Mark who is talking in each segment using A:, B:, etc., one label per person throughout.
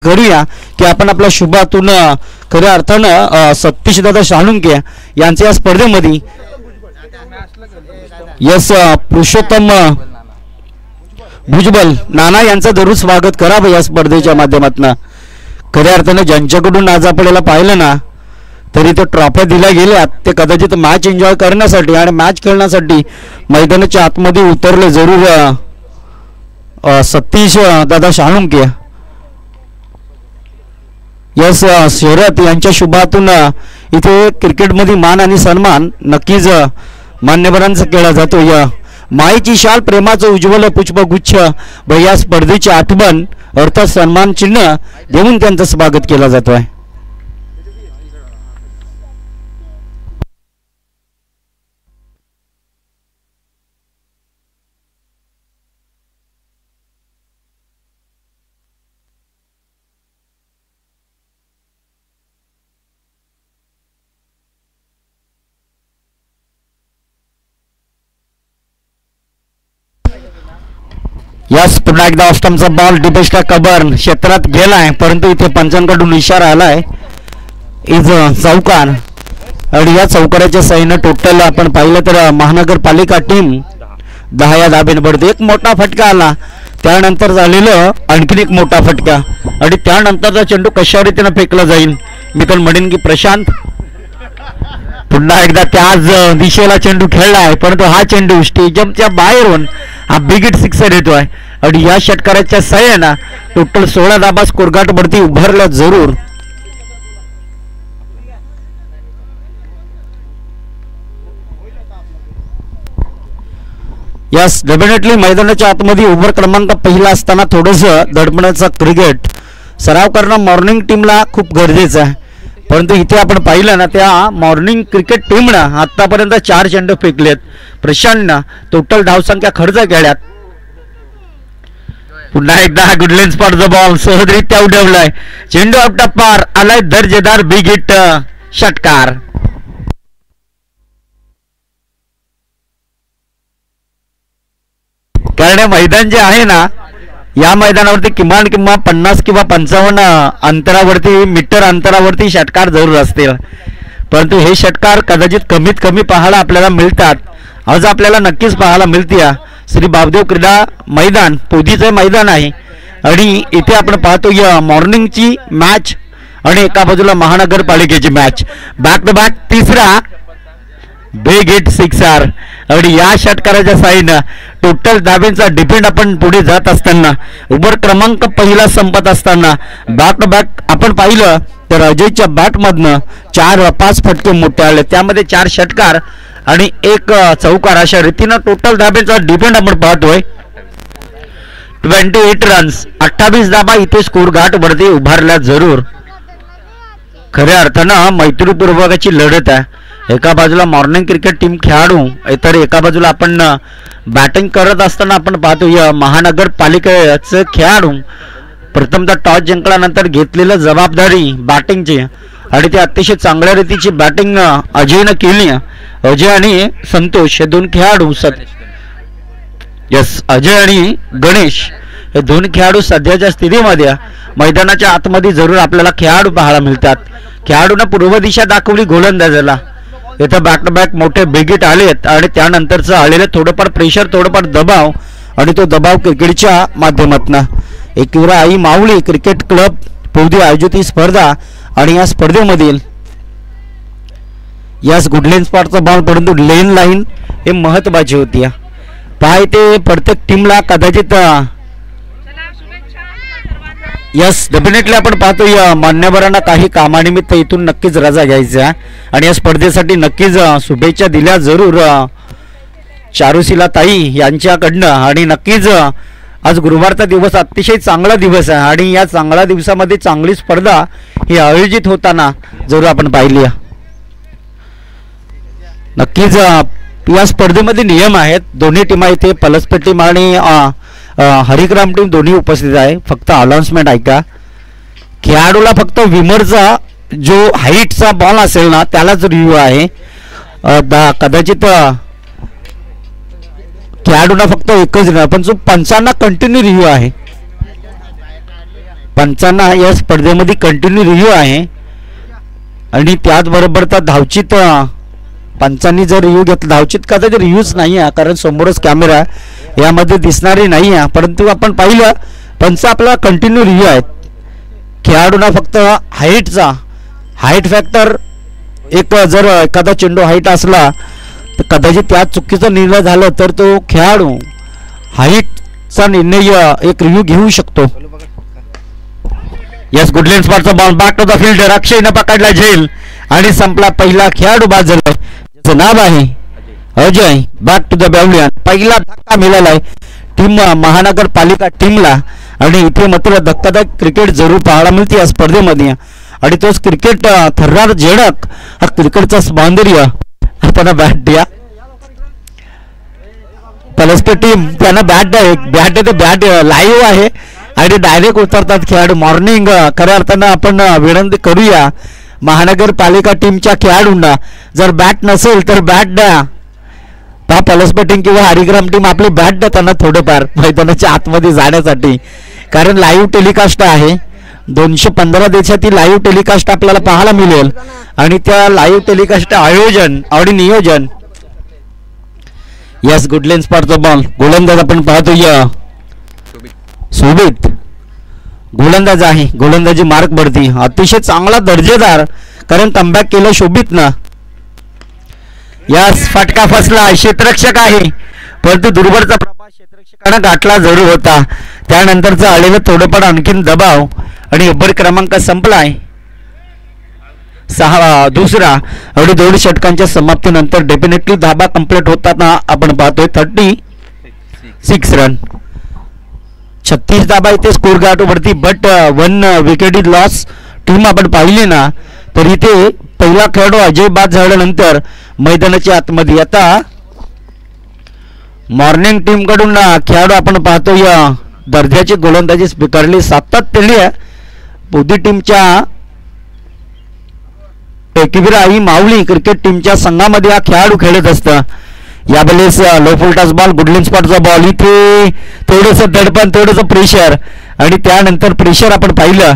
A: करूया की आपण आपल्या शुभातून खऱ्या अर्थानं सतीश दादा शाळुंके यांच्या या स्पर्धेमध्ये यस पुरुषोत्तम भुजबल नाना यांचं जरूर स्वागत करावं या स्पर्धेच्या माध्यमातून. खऱ्या अर्थानं ज्यांच्याकडून आज आपल्याला पाहिलं ना तरी ते ट्रॉफ्या दिल्या गेल्यात ते कदाचित मॅच एन्जॉय करण्यासाठी आणि मॅच खेळण्यासाठी मैदानाच्या आतमध्ये उतरले जरूर सतीश दादा शाळुंके यस शर्यत यांच्या शुभातून इथे क्रिकेटमध्ये मान आणि सन्मान नक्कीच मान्यवरांचा केला जातो. या माईची शाल प्रेमाचं उज्ज्वल पुष्पगुच्छ व या स्पर्धेची आठवण अर्थात सन्मान चिन्ह देऊन त्यांचं स्वागत केलं जातो आहे. यस पुन्हा एकदा ऑस्टमचा बॉल डिबेस्टा कबर क्षेत्रात गेलाय परंतु इथे पंचांकडून इशारा आलाय इज चौकार आणि या चौकाराच्या साईनं टोटल आपण पाहिलं तर महानगरपालिका टीम 10 या धाबेने पडते. एक मोठा फटका आला त्यानंतर झालेलं आणखीन एक मोठा फटका आणि त्यानंतरचा चेंडू कशा रीतीने फेकला जाईल मी तर म्हणेन की प्रशांत पुन्हा एकदा त्याच दिशेला चेंडू खेळलाय परंतु हा चेंडू स्टेडियमच्या बाहेरून हा बिग हिट सिक्सर येतोय आणि या षटकाराच्या सहाय्याने टोटल 16 धाबा स्कोरगार्ड वरती उभारल्या जरूर. यस डेफिनेटली मैदानाच्या आतमध्ये ओव्हर क्रमांक पहिला असताना थोडंसं दडपण्याचा क्रिकेट सराव करणं मॉर्निंग टीमला खूप गरजेचं आहे परंतु इथे आपण पाहिलं ना त्या मॉर्निंग क्रिकेट टीमनं आतापर्यंत 4 चेंडू फेकलेत. प्रशांतनं टोटल धावसंख्या खर्च केल्यात. पुन्हा एकदा हा गुडलेन स्पॉटचा बॉल सहजरित्या उडवलाय चेंडू आउट पार आलाय दर्जेदार बिग हिट षटकार. कारण मैदान जे आहे ना या मैदानावरती किमान 50 किंवा 55 अंतरावरती मीटर अंतरावरती षटकार जरूर असतील परंतु हे षटकार कदाचित कमीत कमी पाहायला आपल्याला मिळतात. आज आपल्याला नक्कीच पाहायला मिळते. श्री बाबदेव क्रीडा मैदान पोदीचं मैदान आहे आणि इथे आपण पाहतो या मॉर्निंगची मॅच आणि एका बाजूला महानगरपालिकेची मॅच बॅक टू बॅक तिसरा बिग हिट सिक्सर आणि या षटकाराच्या साईनं टोटल धाब्यांचा डिपेंड आपण पुढे जात असताना ओव्हर क्रमांक पहिला संपत असताना बॅक टू बॅक आपण पाहिलं तर अजयच्या बॅटमधनं 4-5 फटके मोठे आले त्यामध्ये 4 षटकार आणि 1 चौकार अशा रीतीनं टोटल धाब्यांचा डिपेंड आपण पाहतोय. 28 रन्स 28 धाबा इथे स्कोर गाठ वरती उभारल्या जरूर. खऱ्या अर्थानं मैत्रीपूर्वकाची लढत आहे. एका बाजूला मॉर्निंग क्रिकेट टीम खेळाडू तर एका बाजूला आपण बॅटिंग करत असताना आपण पाहतो या महानगरपालिकेचे खेळाडू प्रथमतः टॉस जिंकल्यानंतर घेतलेलं जबाबदारी बॅटिंगची आणि ते अतिशय चांगल्या रीतीची बॅटिंग अजयनं केली. अजय आणि संतोष हे 2 खेळाडू यस अजय आणि गणेश हे 2 खेळाडू सध्याच्या स्थितीमध्ये मैदानाच्या आतमध्ये जरूर आपल्याला खेळाडू पाहायला मिळतात. खेळाडूंना पूर्व दिशा दाखवली गोलंदाजाला. इथं बॅक टू बॅक मोठे बिग हिट आलेत आणि त्यानंतरचं आलेलं थोडंफार प्रेशर थोडंफार दबाव आणि तो दबाव क्रिकेटच्या माध्यमातून एकविरा आई माऊली क्रिकेट क्लब पोदी आयोजित ही स्पर्धा आणि या स्पर्धेमधील यास गुडलेन स्पॉटचा बॉल परंतु लेन लाईन हे महत्वाची होती. पाय ते प्रत्येक टीमला कदाचित यस डेफिनेटली आपण पाहतो या मान्यवरांना काही कामानिमित्त इथून नक्कीच रजा घ्यायचा आणि या स्पर्धेसाठी नक्कीच शुभेच्छा दिल्या जरूर चारुशिला ताई यांच्याकडनं. आणि नक्कीच आज गुरुवारचा दिवस अतिशय चांगला दिवस आहे आणि या चांगल्या दिवसामध्ये चांगली स्पर्धा ही आयोजित होताना जरूर आपण पाहिली. नक्कीच या स्पर्धेमध्ये नियम आहेत. दोन्ही टीमा इथे पलसपेट टीम आणि हरिग्राम टीम दोन्ही उपस्थित आहे. फक्त अनाउन्समेंट ऐका. खेळाडूला फक्त विमरचा जो हाईटचा बॉल असेल ना त्यालाच रिव्ह्यू आहे. कदाचित खेळाडूंना फक्त एकच पण जो पंचांना कंटिन्यू रिव्ह्यू आहे. पंचांना या स्पर्धेमध्ये कंटिन्यू रिव्ह्यू आहे आणि त्याचबरोबर तर धावचित पंचांनी जर रिव्ह्यू घेतला, धावचित का तर रिव्ह्यूच नाही आहे कारण समोरच कॅमेरा यामध्ये दिसणारे नाही आहे, परंतु आपण पाहिलं पंच आपला कंटिन्यू रिव्ह्यू आहेत. खेळाडूंना फक्त हाईट फॅक्टर एक जर एखादा चेंडू हाईट असला तर कदाचित त्या चुकीचा निर्णय झाला तर तो खेळाडू हाईटचा निर्णय एक रिव्ह्यू घेऊ शकतो. यस, गुड लेन स्पॉटचा ball back to the fielder. अक्षयनं पकडला झेल आणि संपला. पहिला खेळाडू बाद झाला, ज्याचं नाव आहे Ajay. Back to the pavilion. पहिला धक्का मिळालाय टीम महानगरपालिका टीमला आणि इथे मात्र धक्कादायक क्रिकेट जरूर पाहायला मिळते या स्पर्धेमध्ये आणि तोच क्रिकेट थर्रार झेडक हा क्रिकेटचा सौंदर्य. आपण बॅट द्या पलस्पर टीम त्यांना बॅट आहे तर बॅट लाईव्ह आहे आणि डायरेक्ट उतरतात खेळाडू. मॉर्निंग खऱ्या अर्थानं आपण विनंती करूया महानगरपालिका टीमच्या खेळाडूंना, जर बॅट नसेल तर बॅट द्या. पलस्पर टीम किंवा हरिग्राम टीम आपली बॅट द्या त्यांना थोडंफार मैदानाच्या आतमध्ये जाण्यासाठी, कारण लाईव्ह टेलिकास्ट आहे. 215 देशातील लाईव्ह टेलिकास्ट आपल्याला पाहायला मिळेल आणि त्या लाईव्ह टेलिकास्ट आयोजन आणि नियोजन. यस, गुड लेन स्पॉटचा बॉल. गोलंदाज आपण पाहतोय शोभित गोलंदाज आहे. गोलंदाजी मार्क बढती अतिशय चांगला दर्जेदार, कारण कमबॅक केलं शोभित ना. यास फटका फसला. क्षेत्ररक्षक आहे परंतु दुर्बळचा प्रभाव क्षेत्ररक्षकांना गाठला जरूर होता. त्यानंतरचं आलेलं थोडंफार आणखीन दबाव आणि ओव्हर क्रमांक संपलाय 6 दुसरा आणि 2 षटकांच्या समाप्तीनंतर डेफिनेटली धाबा कंप्लीट होताना आपण पाहतोय 36 रन. 36 धाबा इथे स्कोर गार्ड वरती, but 1 wicket is loss team आपण पाहिली ना तर इथे पहिला खेळाडू अजय बाद झाल्यानंतर मैदानाच्या आतमध्ये आता मॉर्निंग टीम कडून खेळाडू आपण पाहतोय दर्जाची गोलंदाजी स्वीकारली सातत्याने. बुद्धी टीमच्या एकवीर आई माऊली क्रिकेट टीमच्या संघामध्ये हा खेळाडू खेळत असतं. यावेळेस लो फुलटॉस बॉल, गुडलिन स्पॉटचा बॉल. इथे थोडंसं दडपण, थोडंसं प्रेशर आणि त्यानंतर प्रेशर आपण पाहिलं.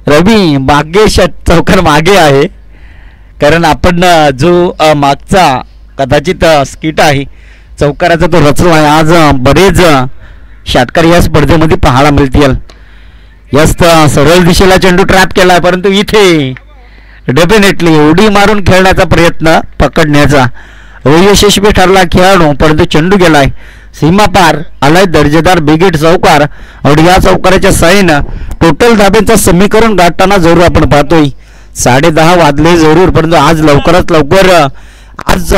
A: रवी मागे चौकार मागे आहे, कारण आपण जो मागचा कदाचित स्किट आहे चौकाराचा तो रचला आहे. आज बरेच षटकार या स्पर्धेमध्ये पाहायला मिळतील. यस, सरळ दिशेला चेंडू ट्रॅप केलाय परंतु इथे डेफिनेटली उडी मारून खेळण्याचा प्रयत्न पकडण्याचा अयशस्वी ठरला खेळाडू, परंतु चेंडू गेलाय सीमा पार. आलाय दर्जेदार बिगेट चौकार आणि या चौकाराच्या साहाय्यानं टोटल धाब्यांचं समीकरण गाठताना जरूर आपण पाहतोय. 10:30 वाजले जरूर, परंतु आज लवकरात लवकर आज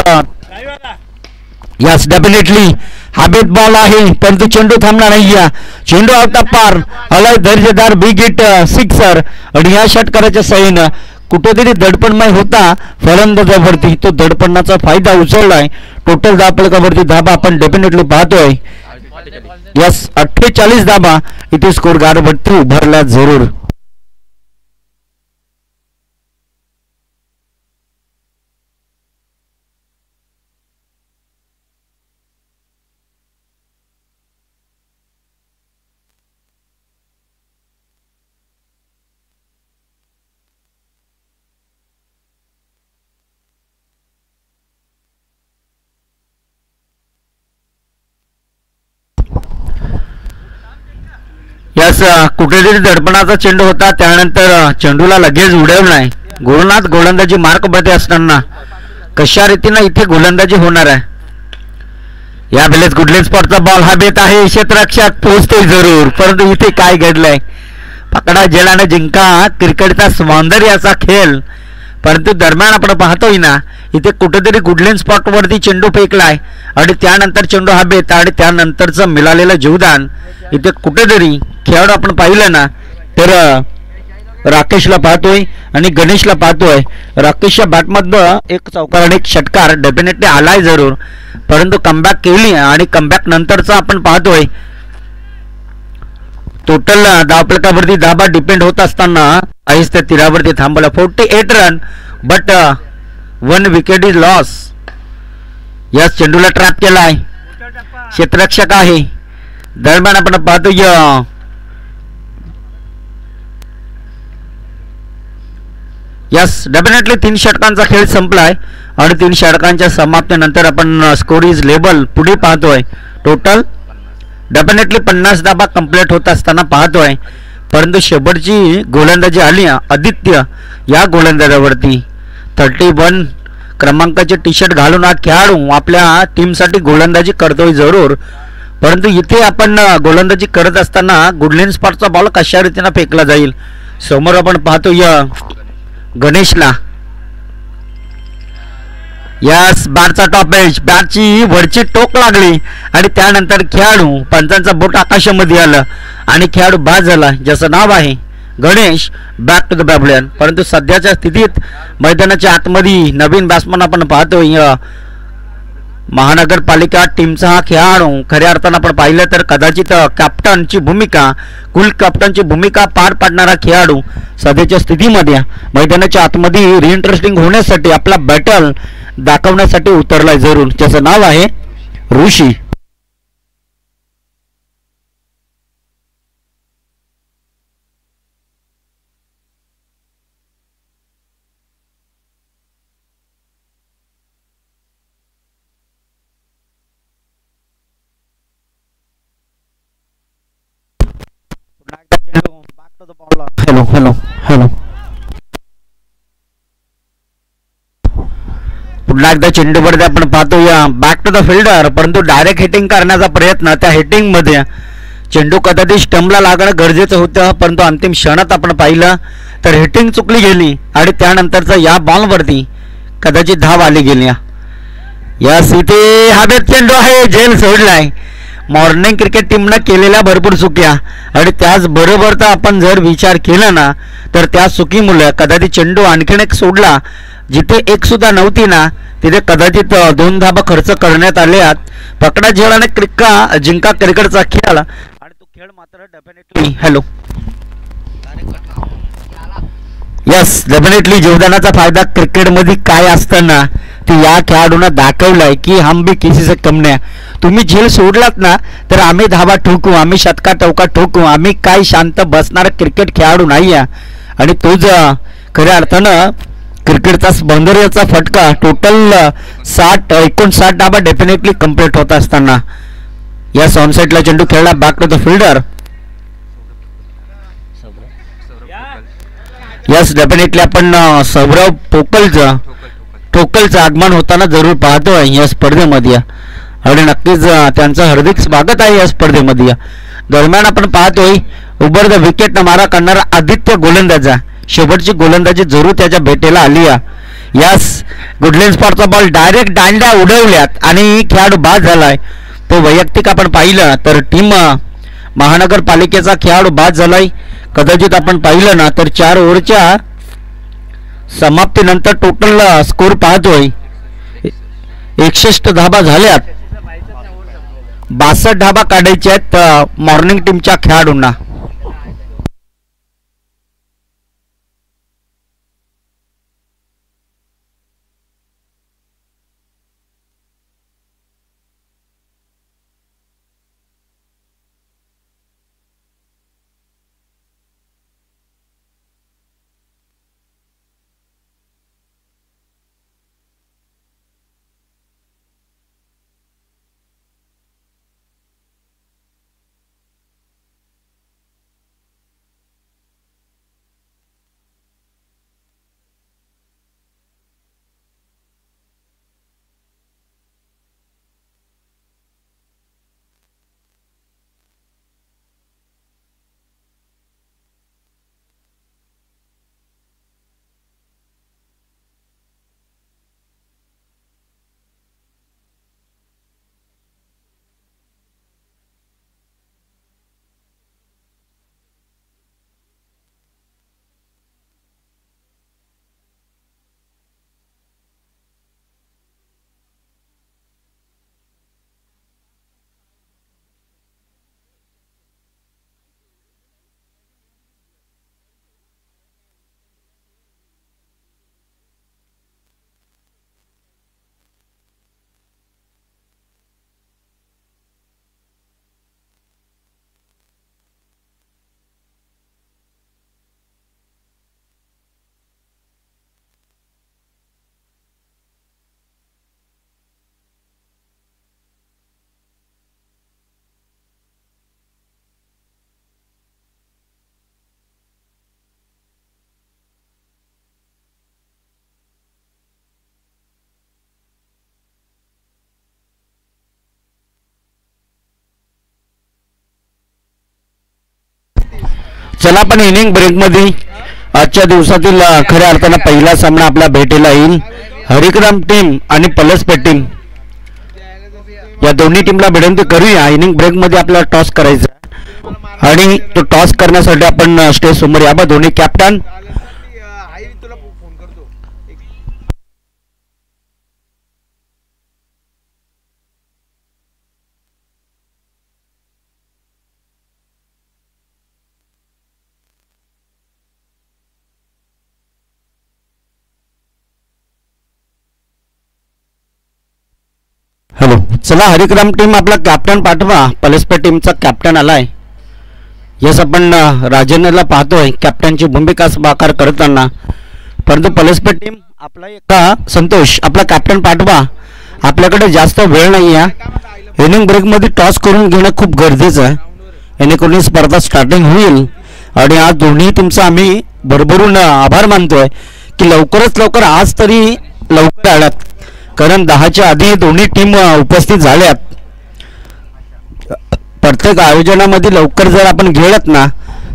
A: यस डेफिनेटली हवेत बॉल आहे परंतु चेंडू थांबणार नाही. चेंडू आउट ऑफ पार. आलाय दर्जेदार बिगेट सिक्सर आणि या षटकाराच्या साहाय्यानं कुठेतरी दडपणमय होता फलंदाजावरती, तो दडपणाचा फायदा उचललाय. टोटल धापलकावरती धाबा आपण डेफिनेटली पाहतोय. यस, 48 धाबा इथे स्कोर गार्डवरती उभारला जरूर. यास कुठेतरी दडपणाचा चेंडू होता, त्यानंतर चेंडूला लगेच उडवलाय. गोलंदाज गोलंदाजी मार्क मध्ये असताना कशा रीतीने इथे गोलंदाजी होणार आहे. या वेळेस गुडलेन स्पॉटचा बॉल हवेत आहे. क्षेत्ररक्षक पोहोचतोय जरूर, परंतु इथे काय घडलंय. पकडा जेलाने जिंका क्रिकेटचा सौंदर्याचा खेळ, परंतु दरम्यान आपण पाहतोय ना इथे कुठेतरी गुडलेन स्पॉट वरती चेंडू फेकलाय आणि त्यानंतर चेंडू हवेत आणि त्यानंतरचं मिळालेलं जीवदान इथे कुठेतरी खेळाडू आपण पाहिलं ना तर राकेशला पाहतोय आणि गणेशला पाहतोय. राकेशच्या बॅटमधनं एक चौकार आणि एक षटकार डेफिनेटली आलाय जरूर, परंतु कमबॅक केली आणि कमबॅक नंतरचा आपण पाहतोय टोटल धावफलकावरती धाबा डिपेंड होत असताना आहिस्ते तीरावरती थांबवला. 48 run but 1 wicket is loss. Yes, चेंडूला ट्रॅप केलाय. क्षेत्ररक्षक आहे. दरम्यान आपण पाहतोय यस डेफिनेटली 3 षटकांचा खेळ संपलाय आणि 3 षटकांच्या समाप्तीनंतर आपण स्कोर इज लेबल पुढे पाहतोय. टोटल डेफिनेटली 50 धाबा कंप्लीट होत असताना पाहतोय. परंतु शेवटची गोलंदाजी आली आदित्य या गोलंदाजावरती 31 क्रमांकाचे टी शर्ट घालून हा खेळाडू आपल्या टीमसाठी गोलंदाजी करतोय जरूर. परंतु इथे आपण गोलंदाजी करत असताना गुडलेन स्पॉटचा बॉल कशा रीतीनं फेकला जाईल. समोर आपण पाहतो या गणेशला. यस बॅटचा टॉप एज बॅटची वरची टोक लागली आणि त्यानंतर खेळाडू पंचांचा बोट आकाशामध्ये आलं आणि खेळाडू बाद झाला ज्याचं नाव आहे Ganesh. Back to the pavilion. परंतु सध्याच्या स्थितीत मैदानाच्या आतमध्ये नवीन बॅट्समन आपण पाहतोय महानगरपालिका टीमचा हा खेळाडू. खऱ्या अर्थानं आपण पाहिलं तर कदाचित कॅप्टनची भूमिका कुल कॅप्टनची भूमिका पार पाडणारा खेळाडू सध्याच्या स्थितीमध्ये मैदानाच्या आतमध्ये रिइंटरेस्टिंग होण्यासाठी आपला बॅटल दाखवण्यासाठी उतरलाय जरूर ज्याचं नाव आहे ऋषी. हॅलो हॅलो हॅलो पुन्हा एकदा चेंडूवरती आपण पाहतो या बॅक टू द फिल्डर. परंतु डायरेक्ट हिटिंग करण्याचा प्रयत्न त्या हिटिंग मध्ये चेंडू कदाचित स्टंपला लागणं गरजेचं होतं. परंतु अंतिम क्षणात आपण पाहिलं तर हिटिंग चुकली गेली आणि त्यानंतरचा या बॉलवरती कदाचित धाव आली गेली. या इथे हवेत चेंडू आहे झेल सोडलाय. मॉर्निंग क्रिकेट टीमनं केलेल्या भरपूर चुक्या आणि त्याचबरोबर तर आपण जर विचार केला ना तर त्या चुकीमुळे कदाचित चेंडू आणखीन एक सोडला जिथे एक सुद्धा नव्हती ना तिथे कदाचित 2 धाबा खर्च करण्यात आले आहेत. पकडा झेल आणि जिंका क्रिकेटचा खेळ आणि तो खेळ मात्र डेफिनेटली हॅलो यस डेफिनेटली जीवदानाचा फायदा क्रिकेटमध्ये काय असताना ते या खेळाडूंना दाखवलाय की हम भी किसी से कम नाही. तुम्ही झेल सोडलात ना तर आम्ही धाबा ठोकू आम्ही शतका टोका ठोकू आम्ही काय शांत बसणारा क्रिकेट खेळाडू नाही आहे. आणि तोच खऱ्या अर्थानं क्रिकेटचा सौंदर्याचा फटका टोटल 59 धाबा डेफिनेटली कंप्लीट होत असताना या सॉनसेटला चेंडू खेळला back to the fielder. Yes definitely आपण सौरव ठोकलचं आगमन होताना जरूर पाहतोय या स्पर्धेमध्ये आणि नक्कीच त्यांचं हार्दिक स्वागत आहे या स्पर्धेमध्ये. दरम्यान आपण पाहतोय उबर द विकेट मारा करणारा आदित्य गोलंदाजा शेवटची गोलंदाजी जरूर त्याच्या भेटेला आली आहे. यस गुडलेन स्पॉटचा बॉल डायरेक्ट दांड्या उडवल्यात आणि खेळाडू बाद झालाय. तो वैयक्तिक आपण पाहिलं तर टीम महानगरपालिकेचा खेळाडू बाद झालाय. कदाचित आपण पाहिलं ना तर 4 ओव्हरच्या समाप्तीनंतर टोटल स्कोर पाहतोय 61 धाबा झाल्यात. 62 धाबा काढायचे आहेत मॉर्निंग टीमच्या खेळाडूंना. चला पण इनिंग ब्रेकमध्ये आजच्या दिवसातील खऱ्या अर्थानं पहिला सामना आपल्या भेटीला येईल. हरिक्रम टीम आणि पलसपेट टीम या दोन्ही टीमला विनंती करूया. इनिंग ब्रेकमध्ये आपल्याला टॉस करायचा आणि तो टॉस करण्यासाठी आपण स्टेज समोर या. दोन्ही कॅप्टन हॅलो. चला हरिक्रम टीम आपला कॅप्टन पाठवा. पलसपेट टीमचा कॅप्टन आलाय. यस, आपण राजेंद्रला पाहतोय कॅप्टनची भूमिका साकार करताना. परंतु पलसपेट टीम आपला एका संतोष आपला कॅप्टन पाठवा. आपल्याकडे जास्त वेळ नाही आहे. इनिंग ब्रेकमध्ये टॉस करून घेणं खूप गरजेचं आहे. जेणेकरून स्पर्धा स्टार्टिंग होईल. आणि आज दोन्ही टीमचा आम्ही भरभरून आभार मानतोय की लवकरच लवकर आज तरी लवकर आल्यात. कारण 10च्या आधी दोन्ही टीम उपस्थित झाल्यात. प्रत्येक आयोजनामध्ये लवकर जर आपण गेलात ना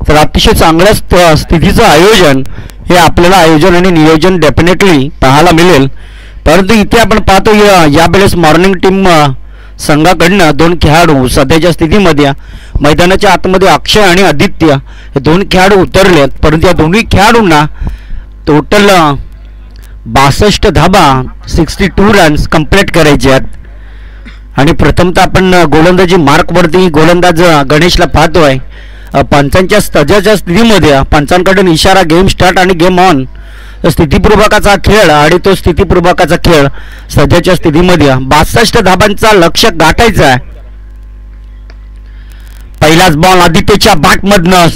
A: तर अतिशय चांगल्या स्थितीचं आयोजन हे आपल्याला आयोजन आणि नियोजन डेफिनेटली पाहायला मिळेल. परंतु इथे आपण पाहतो यावेळेस मॉर्निंग टीम संघाकडनं 2 खेळाडू सध्याच्या स्थितीमध्ये मैदानाच्या आतमध्ये अक्षय आणि आदित्य हे 2 खेळाडू उतरलेत. परंतु या दोन्ही खेळाडूंना टोटल 62 धाबा 62 रन्स कंप्लीट करायचे आहेत. आणि प्रथमतः आपण गोलंदाजी मार्कवरती गोलंदाज गणेशला पाहतोय. पंचांच्या सध्याच्या स्थितीमध्ये पंचांकडून इशारा गेम स्टार्ट आणि गेम ऑन स्थितीपूर्वकाचा खेळ आणि तो स्थितीपूर्वकाचा खेळ सध्याच्या स्थितीमध्ये 62 धाबांचा लक्ष्य गाठायचा आहे. पहिलाच बॉल आदित्यच्या बॅटमधनं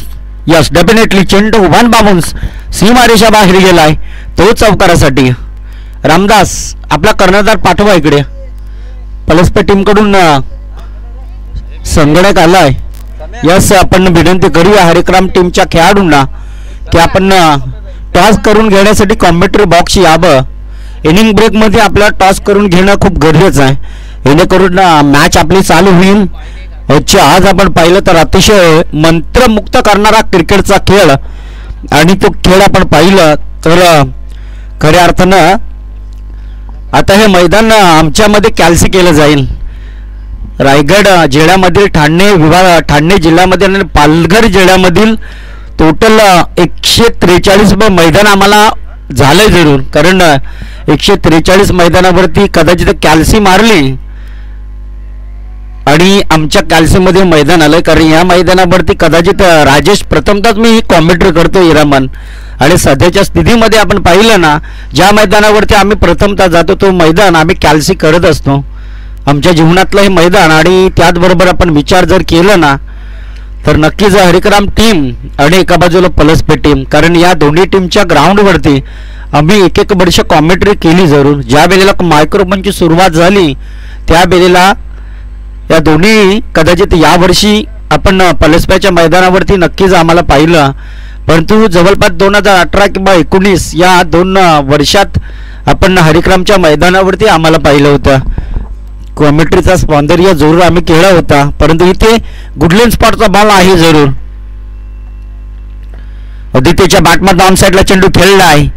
A: यस डेफिनेटली चेंडू वन बाउन्स सीमारेषा बाहेर गेलाय. तो चौकारासाठी रामदास आपला कर्णधार पाठवा इकडे. पलसपेट टीम कडून संगणक आलाय. यस, आपण विनंती करूया हरिक्रम टीमच्या खेळाडूंना की आपण टॉस करून घेण्यासाठी कॉमेंट्री बॉक्स यावं. इनिंग ब्रेकमध्ये आपल्याला टॉस करून घेणं खूप गरजेचं आहे. जेणेकरून मॅच आपली चालू होईल. आज आपण पाहिलं तर अतिशय मंत्रमुक्त करणारा क्रिकेटचा खेळ आणि तो खेळ आपण पाहिलं तर खऱ्या अर्थानं आता हे मैदान आमच्यामध्ये कॅल्सी केलं जाईल. रायगड जिल्ह्यामधील ठाणे जिल्ह्यामध्ये आणि पालघर जिल्ह्यामधील टोटल 143 मैदान आम्हाला झालंय जरूर. कारण 143 मैदानावरती कदाचित कॅल्सी मारली आणि आमच्या कॅल्सीमध्ये मैदान आलं. कारण या मैदानावरती कदाचित राजेश प्रथमतःच मी कॉमेंट्री करतो इरामन. आणि सध्याच्या स्थितीमध्ये आपण पाहिलं ना ज्या मैदानावरती आम्ही प्रथमतः जातो तो मैदान आम्ही कॅल्सी करत असतो आमच्या जीवनातलं हे मैदान. आणि त्याचबरोबर आपण विचार जर केला ना तर नक्कीच हरिक्रम टीम आणि एका बाजूला पलसपेट टीम. कारण या दोन्ही टीमच्या ग्राउंडवरती आम्ही एक वर्ष कॉमेंट्री केली जरूर. ज्या वेळेला मायक्रोफोनची सुरुवात झाली त्या वेळेला या दोन्ही कदाचित यावर्षी आपण पलसपेटच्या मैदानावरती नक्कीच आम्हाला पाहिलं. परंतु जवळपास 2018 किंवा 19 या 2 वर्षात आपण हरिक्रमच्या मैदानावरती आम्हाला पाहिलं होतं. कॉमेंट्रीचा सौंदर्य जरूर आम्ही केला होता. परंतु इथे गुडलेन स्पॉटचा बॉल आहे जरूर. आदित्यच्या बॅटमध्ये ऑन साईडला चेंडू खेळला आहे.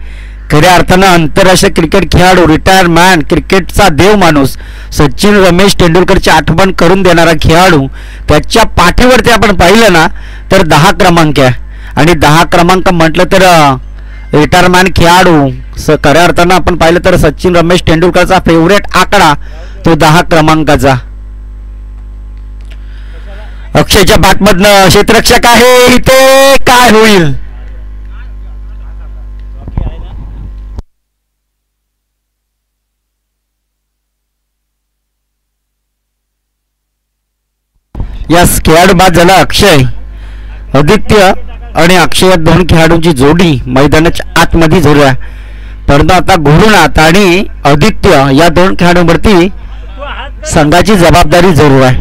A: खऱ्या अर्थानं आंतरराष्ट्रीय क्रिकेट खेळाडू रिटायर मॅन क्रिकेटचा देव माणूस सचिन रमेश तेंडुलकरची आठवण करून देणारा खेळाडू त्याच्या पाठीवरती आपण पाहिलं ना तर 10 क्रमांक आहे. आणि 10 क्रमांक म्हटलं तर रिटायर मॅन खेळाडू खऱ्या अर्थानं आपण पाहिलं तर सचिन रमेश तेंडुलकरचा फेवरेट आकडा तो 10 क्रमांकाचा. अक्षयच्या बॅटमधनं क्षेत्ररक्षक आहे. इथे काय होईल. यस, खेळाडू बाद झाला अक्षय. आदित्य आणि अक्षय या 2 खेळाडूंची जोडी मैदानाच्या आतमध्ये जरूर आहे. परंतु आता गुरुनाथ आणि आदित्य या 2 खेळाडूंवरती संघाची जबाबदारी जरूर आहे.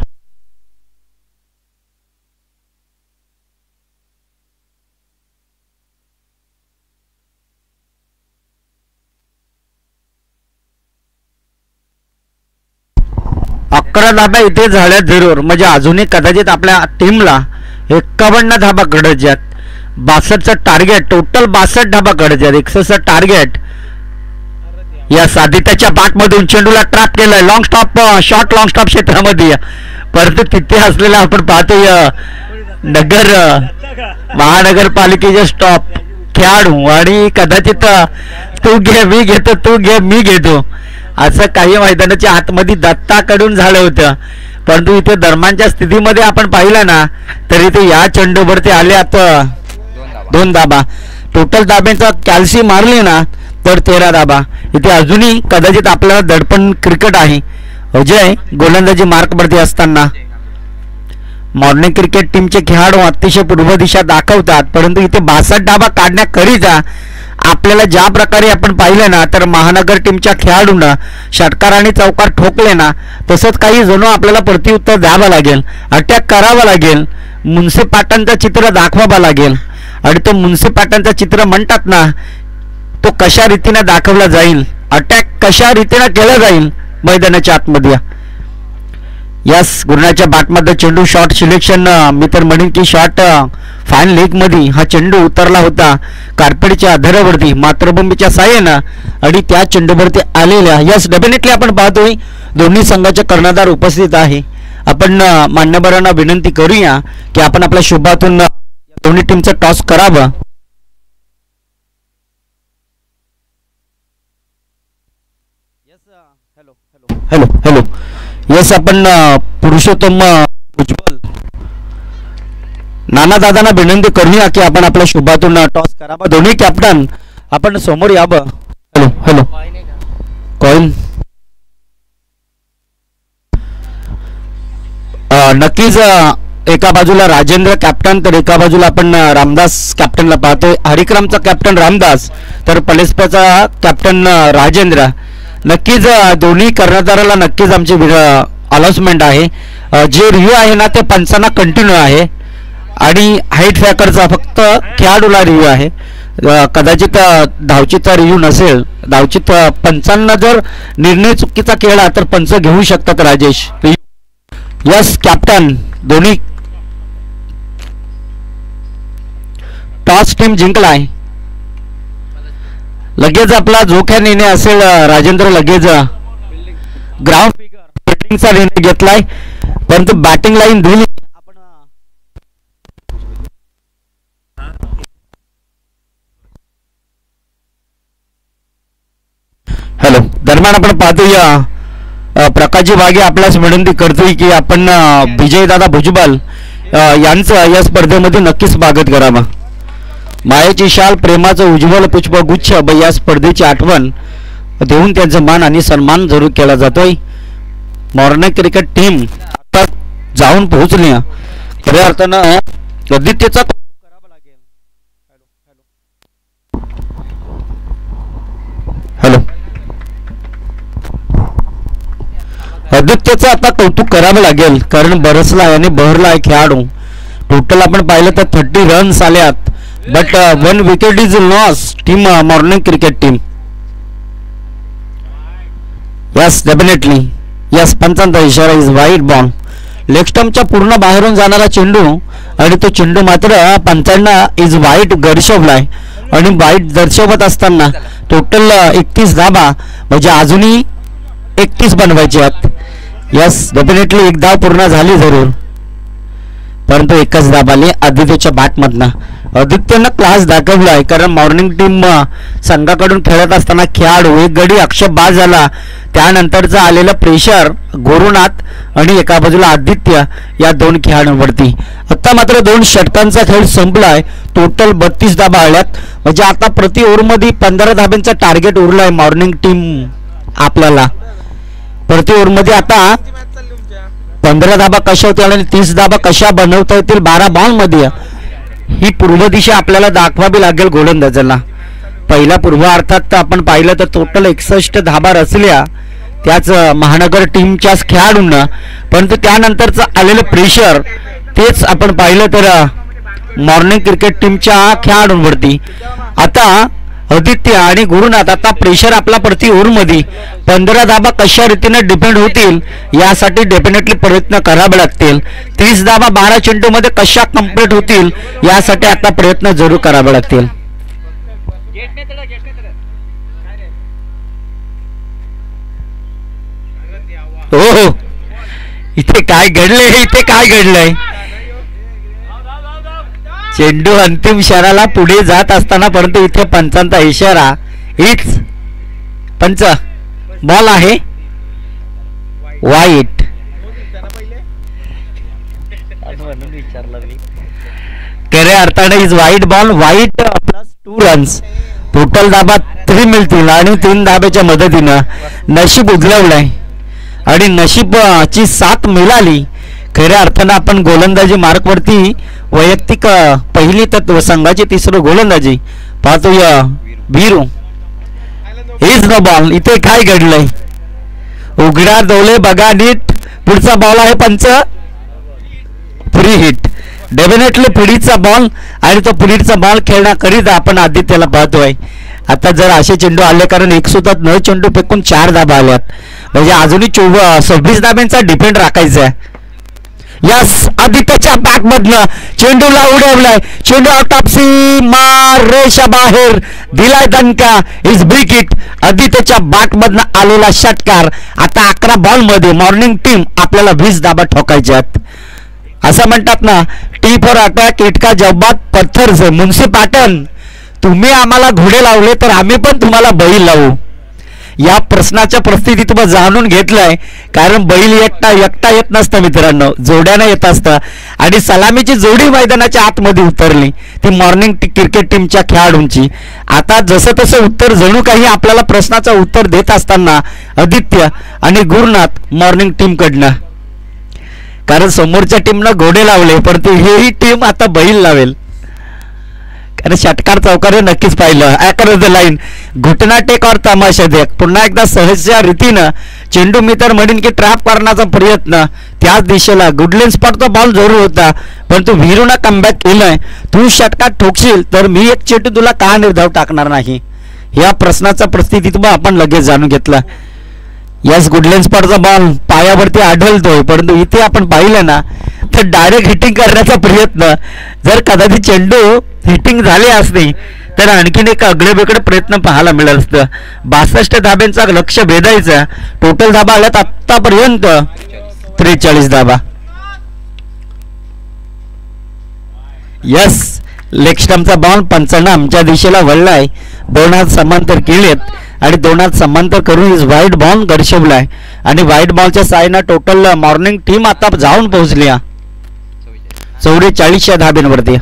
A: अकरा धाबा इथे झाल्या जरूर. म्हणजे अजूनही कदाचित आपल्या टीमला 51 धाबा घडायच्यात. 62चं टार्गेट, टोटल 62 धाबा काढायचे, 61 टार्गेट. या आदित्याच्या बॅटमधून चेंडूला ट्रॅप केलाय, long stop, short long stop क्षेत्रामध्ये. परंतु तिथे असलेला आपण पाहतोय नगर महानगरपालिकेचे स्टॉप खेळाडू, आणि कदाचित तू घे मी घेतो, तू घे मी घेतो, असं काही मैदानाच्या आतमध्ये दत्ताकडून झालं होतं. परंतु इथे दरम्यानच्या स्थितीमध्ये आपण पाहिलं ना, तरी ते या चेंडूवरती आले आता 2 धाबा. टोटल धाब्यांचा कॅल्सी मारली ना तर 13 धाबा. इथे अजूनही कदाचित आपल्याला दडपण क्रिकेट आहे. अजय गोलंदाजी मार्कवरती असताना मॉर्निंग क्रिकेट टीमचे खेळाडू अतिशय पूर्व दिशा दाखवतात, परंतु इथे 62 धाबा काढण्याकरिता आपल्याला ज्या प्रकारे आपण पाहिलं ना, तर महानगर टीमच्या खेळाडूंना षटकार आणि चौकार ठोकले ना, तसंच काही जणू आपल्याला प्रत्युत्तर द्यावं लागेल, अटॅक करावं लागेल, मुन्से पाटांचं चित्र दाखवावं लागेल. आणि तो मुन्से पाटांचं चित्र म्हणतात ना, तो कशा रीतीने दाखवला जाईल, अटॅक कशा रीतीने केला जाईल मैदानाच्या आतमध्ये. यस, गुरुनाच्या बॅटमध्ये चेंडू शॉर्ट सिलेक्शन, मी तर म्हणेन की शॉर्ट फाईन लेग मध्ये हा चेंडू उतरला होता कार्पेटच्या आधारावरती मातृभूमीच्या साह्यानं, आणि त्या चेंडूवरती आलेल्या यस डेफिनेटली आपण पाहतोय दोन्ही संघाचे कर्णधार उपस्थित आहे. आपण मान्यवरांना विनंती करूया की आपण आपल्या शुभातून दोन्ही टीमचं टॉस करावं. हॅलो हॅलो यस, आपण पुरुषोत्तम उज्ज्वल नाना दादांना विनंती करूया की आपण आपल्या शुभातून टॉस करावा. दोन्ही कॅप्टन आपण समोर यावं. हॅलो हॅलो कॉइन नक्कीच एका बाजूला राजेंद्र कॅप्टन, तर एका बाजूला आपण रामदास कॅप्टनला पाहतोय. हरिक्रमचा कॅप्टन रामदास, तर पलेस्पाचा कॅप्टन राजेंद्र. नक्कीच दोन्ही कर्णधाराला नक्कीच आमची अनाउन्समेंट आहे. जे रिव्ह्यू आहे ना ते पंचांना कंटिन्यू आहे, आणि हाईट फॅक्टरचा फक्त खेळाडूला रिव्ह्यू आहे. कदाचित धावचीचा रिव्ह्यू नसेल. धावचीत पंचांना जर निर्णय चुकीचा केला तर पंच घेऊ शकतात. राजेश यस कॅप्टन, दोन्ही टॉस टीम जिंकलाय. लगेच आपला जोख्या निर्णय असेल. राजेंद्र लगेच ग्राउंड फिल्डिंगचा निर्णय घेतलाय, परंतु बॅटिंग लाईन दिली. हॅलो, दरम्यान आपण पाहतोय प्रकाशजी वाघे आपल्यास विनंती करतोय की आपण विजयदादा भुजबळ यांचं या स्पर्धेमध्ये नक्कीच स्वागत करावं. मायेची शाल, प्रेमाचं उज्ज्वल पुष्पगुच्छ या स्पर्धेची आठवण देऊन त्यांचा मान आणि सन्मान जरूर केला जातोय. मॉर्निंग क्रिकेट टीम आता जाऊन पोहोचली. खऱ्या अर्थानं आदित्यचा कौतुक करावं लागेल. हॅलो, आदित्यचं आता कौतुक करावं लागेल, कारण बरसला आणि बहरला आहे खेळाडू. टोटल आपण पाहिलं तर 30 रन्स आल्यात, but 1 wicket is loss team morning cricket team. Yes definitely yes, पंचांचा इशारा इज वाईट बॉल. लेग स्टंपच्या पूर्ण बाहेरून जाणारा चेंडू, आणि तो चेंडू मात्र पंचांना इज वाईट दर्शवलाय. आणि वाईट दर्शवत असताना टोटल 31 धाबा, म्हणजे अजूनही 31 बनवायचे आहेत. यस डेफिनेटली एक धाव पूर्ण झाली जरूर, परंतु एकच धाव आली आदित्यच्या बॅटमधनं. आदित्यनं क्लास दाखवलाय, कारण मॉर्निंग टीम संघाकडून खेळत असताना खेळाडू एक गडी अक्षय बाद झाला. त्यानंतरचं आलेलं प्रेशर गुरुनाथ आणि एका बाजूला आदित्य या 2 खेळाडूंवरती. आता मात्र 2 षटकांचा खेळ संपलाय. टोटल 32 धाबा आल्यात, म्हणजे आता प्रति ओव्हरमध्ये 15 धाब्यांचा टार्गेट उरलाय मॉर्निंग टीम. आपल्याला प्रति ओव्हरमध्ये आता 15 धाबा कशा होतील आणि 30 धाबा कशा बनवता येतील 12 बॉलमध्ये, ही पूर्व दिशा आपल्याला दाखवावी लागेल गोलंदाजाला. पहिल्या पूर्वार्धात आपण पाहिलं तर टोटल 61 धाबा रचल्या त्याच महानगर टीमच्याच खेळाडूंना, परंतु त्यानंतरचं आलेलं प्रेशर तेच आपण पाहिलं तर मॉर्निंग क्रिकेट टीमच्या खेळाडूंवरती. आता आदित्य आणि गुरुनाथ आता प्रेशर आपला प्रति ओव्हरमध्ये 15 धाबा कशा रीतीने डिपेंड होतील यासाठी डेफिनेटली प्रयत्न करावे लागतील. 30 धाबा 12 चेंडूमध्ये कशा कंप्लीट होतील यासाठी आता प्रयत्न जरूर करावे लागतील. हो इथे काय घडलंय, इथे काय घडलंय. चेंडू अंतिम क्षणाला पुढे जात असताना परंतु इथे पंचांचा इशारा हीच पंच बॉल आहे वाईट. खऱ्या अर्थाने इज वाईट बॉल, वाईट प्लस 2 रन्स. टोटल धाबा 3 मिळतील आणि 3 धाब्याच्या मदतीनं नशीब उजळवलंय आणि नशीबची साथ मिळाली. खऱ्या अर्थानं आपण गोलंदाजी मार्कवरती वैयक्तिक पहिली तत्व संघाची तिसरं गोलंदाजी पाहतोय वीरू. Is the ball. इथे काय घडलंय उघडा डोळे बघा नीट. पुढचा बॉल आहे पंच फ्री हिट. डेफिनेटली पुढीचा बॉल आणि तो पुढीचा बॉल खेळण्याकरिता आपण आदित्यला पाहतोय. आता जर असे चेंडू आले कारण एक सुद्धा 9 चेंडू फेकून 4 धाबा आल्यात म्हणजे अजूनही 26 धाब्यांचा डिपेंड राखायचा आहे. यस आदित्यच्या बॅक मधनं चेंडूला उडवलाय. चेंडू आउट ऑफ सीमा रेषा बाहेर दिलाय दणका. Is big hit. आदित्यच्या बॅट मधनं आलेला षटकार. आता 11 बॉल मध्ये मॉर्निंग टीम आपल्याला 20 धाबा ठोकायच्यात. असं म्हणतात ना टी फॉर अटॅक इटका जब्बात पत्थर से. मुन्सी पाटण तुम्ही आम्हाला घोडे लावले तर आम्ही पण तुम्हाला बैल लावू. या प्रश्नाच्या परिस्थिती तुम्हाला जाणून घेतलंय कारण बैल एकटा येत नसतं मित्रांनो, जोड्यानं येत असतं. आणि सलामीची जोडी मैदानाच्या आतमध्ये उतरली ती मॉर्निंग क्रिकेट टीमच्या खेळाडूंची. आता जसं तसं उत्तर जणू काही आपल्याला प्रश्नाचं उत्तर देत असताना आदित्य आणि गुरुनाथ मॉर्निंग टीमकडनं, कारण समोरच्या टीमनं घोडे लावले परंतु ही टीम आता बैल लावेल. कारण षटकार चौकारे नक्कीच पाहिलं. अक्रॉस द लाईन घुटना टेक और तमाशा देख. पुन्हा एकदा सहजच्या रीतीनं चेंडू मी तर म्हणेन की ट्रॅप करण्याचा प्रयत्न त्याच दिशेला. गुडलेन स्पॉटचा बॉल जरूर होता परंतु वीरूनं कमबॅक केलंय. तू षटकार ठोकशील तर मी एक चेंडू तुला का निर्धाव टाकणार नाही या प्रश्नाचा परिस्थिती तुम्हाला आपण लगेच जाणून घेतला. यस गुडलेन स्पॉटचा बॉल पायावरती आढळतोय परंतु इथे आपण पाहिलं ना तर डायरेक्ट हिटिंग करण्याचा प्रयत्न. जर कदाचित चेंडू हिटिंग झाले असते तर आणखीन एक आगळेवेगळे प्रयत्न पाहायला मिळालं असतं. 62 धाब्यांचा लक्ष भेदायचा. टोटल धाबा आल्यात आतापर्यंत 43 धाबा. यस लेग स्टंपचा बॉल पंचांना आमच्या दिशेला वळलाय. 2 हात समांतर केलेत आणि 2 हात समांतर करून इज व्हाईट बॉल दर्शवलाय आणि व्हाईट बॉलच्या सायना टोटल मॉर्निंग टीम आता जाऊन पोहोचली 44 धाब्यांवरती.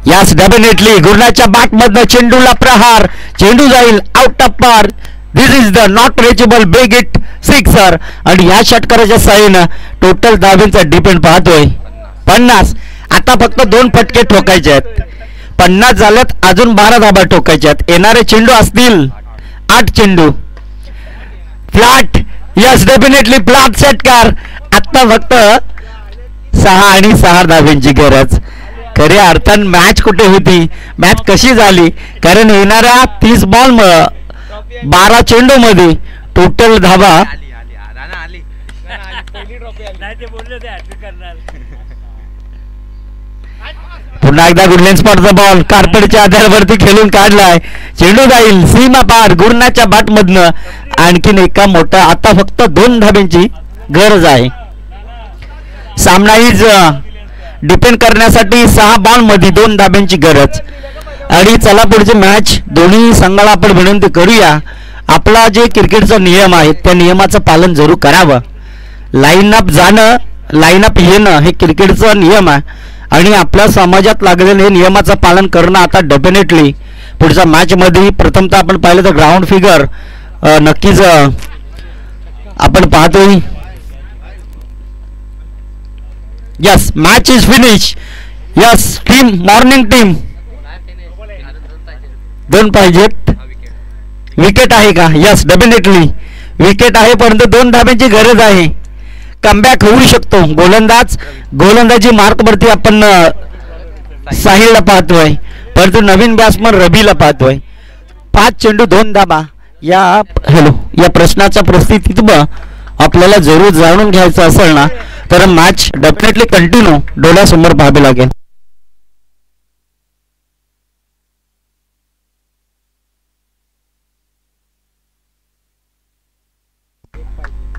A: यास डेफिनेटली गुरुनाथच्या बॅट मधनं चेंडूला प्रहार. चेंडू जाईल आउट ऑफ पार. This is the not reachable big hit sixer. आणि या षटकाराच्या साहाय्यानं टोटल धाब्यांचा डिपेंड पाहतोय 50. आता फक्त 2 फटके ठोकायचे आहेत. 50 झाल्यात अजून 12 धाबा ठोकायच्या आहेत. येणारे चेंडू असतील 8 चेंडू फ्लॅट. यस डेफिनेटली फ्लॅट षटकार. आता फक्त 6 आणि 6 धाब्यांची गरज. खऱ्या अर्थान मॅच कुठे होती, मॅच कशी झाली कारण येणाऱ्या 30 बॉल 12 चेंडू मध्ये टोटल धाबा पुन्हा एकदा गुडलेन स्पॉटचा बॉल कार्पेटच्या आधारावरती खेळून काढलाय. चेंडू जाईल सीमा पार. गुरुनाथच्या बॅट मधनं आणखीन एका मोठा. आता फक्त 2 धाब्यांची गरज आहे. सामना इज डिपेंड करण्यासाठी 6 बॉल मध्ये 2 धाब्यांची गरज. आणि चला पुढचे मॅच दोन्ही संघाला आपण विनंती करूया आपला जे क्रिकेटचा नियम आहे त्या नियमाचं पालन जरूर करावं. लाईनअप जाणं लाईनअप येणं हे क्रिकेटचा नियम आहे आणि आपल्या समाजात लागलेलं हे नियमाचं पालन करणं आता डेफिनेटली पुढच्या मॅच मध्ये. प्रथमतः आपण पाहिलं तर ग्राउंड फिगर नक्कीच आपण पाहतोय. Yes match is finish. Yes team morning team 2 पाहिजेत. विकेट आहे का? यस डेफिनेटली विकेट आहे परंतु 2 धाब्यांची गरज आहे. कमबॅक होऊ शकतो. गोलंदाजी मार्कवरती आपण साहिलला पाहतोय परंतु नवीन बॅट्समन रबीला पाहतोय. 5 चेंडू 2 धाबा या या प्रश्नाच्या परिस्थितीत आपल्याला जरूर जाणून घ्यायचं असेल ना तर मॅच डेफिनेटली कंटिन्यू डोळ्यासमोर पाहावे लागेल.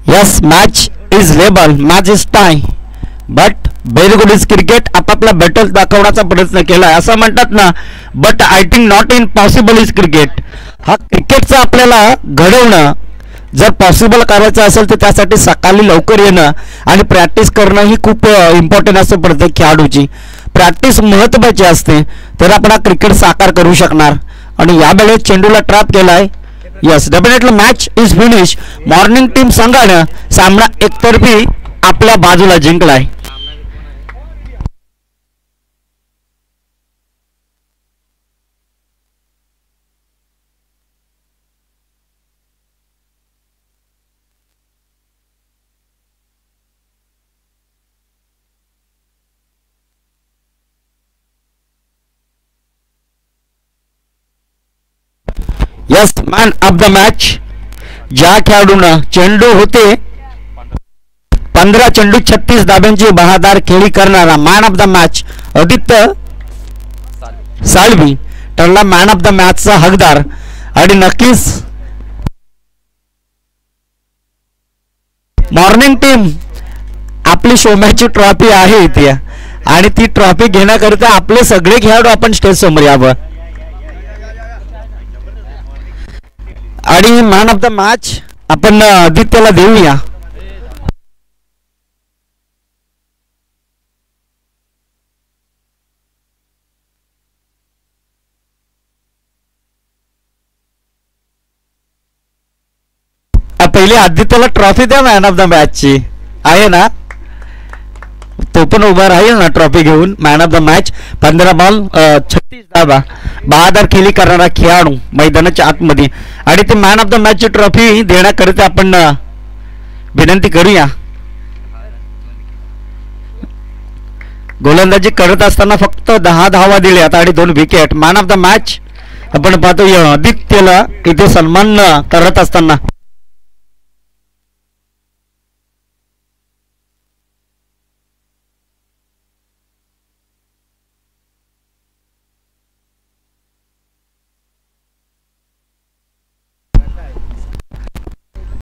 A: Yes, match is level, match is tie, but very good is cricket. आपापला बॅटल दाखवण्याचा प्रयत्न केलाय असं म्हणतात ना, but I think not in possible is cricket. हा क्रिकेटचा आपल्याला घडवणं जर पॉसिबल करायचं असेल तर त्यासाठी सकाळी लवकर येणं आणि प्रॅक्टिस करणं ही खूप इम्पॉर्टंट असतं. प्रत्येक खेळाडूची प्रॅक्टिस महत्त्वाची असते तर आपण हा क्रिकेट साकार करू शकणार. आणि यावेळेस चेंडूला ट्रॅप केलाय. Yes, definitely match is finish. Morning team संघानं सामना एकतर्फी आपल्या बाजूला जिंकलाय. Yes, man of the match ज्या खेळाडूंना चेंडू होते 15 चेंडू 36 धाब्यांची बहादार खेळी करणारा man of the match Aditya Salvi ठरला मॅन ऑफ द मॅचचा हकदार. आणि नक्कीच मॉर्निंग टीम आपली शोमॅची ट्रॉफी आहे इथे आणि ती ट्रॉफी घेण्याकरिता आपले सगळे खेळाडू आपण स्टेज समोर यावं. आणि मॅन ऑफ द मॅच आपण आदित्यला देऊया. पहिले आदित्यला ट्रॉफी द्या मॅन ऑफ द मॅचची. आहे ना, तो पण उभा राहील ना ट्रॉफी घेऊन. Man of the match 15 ball 36 धाबा बहादर खेळी करणारा खेळाडू मैदानाच्या आतमध्ये. आणि ते मॅन ऑफ द मॅचची ट्रॉफी देण्याकरिता आपण विनंती करूया. गोलंदाजी करत असताना फक्त 10 धावा दिल्यात आणि 2 wicket. Man of the match आपण पाहतो आदित्यला इथे सन्मान करत असताना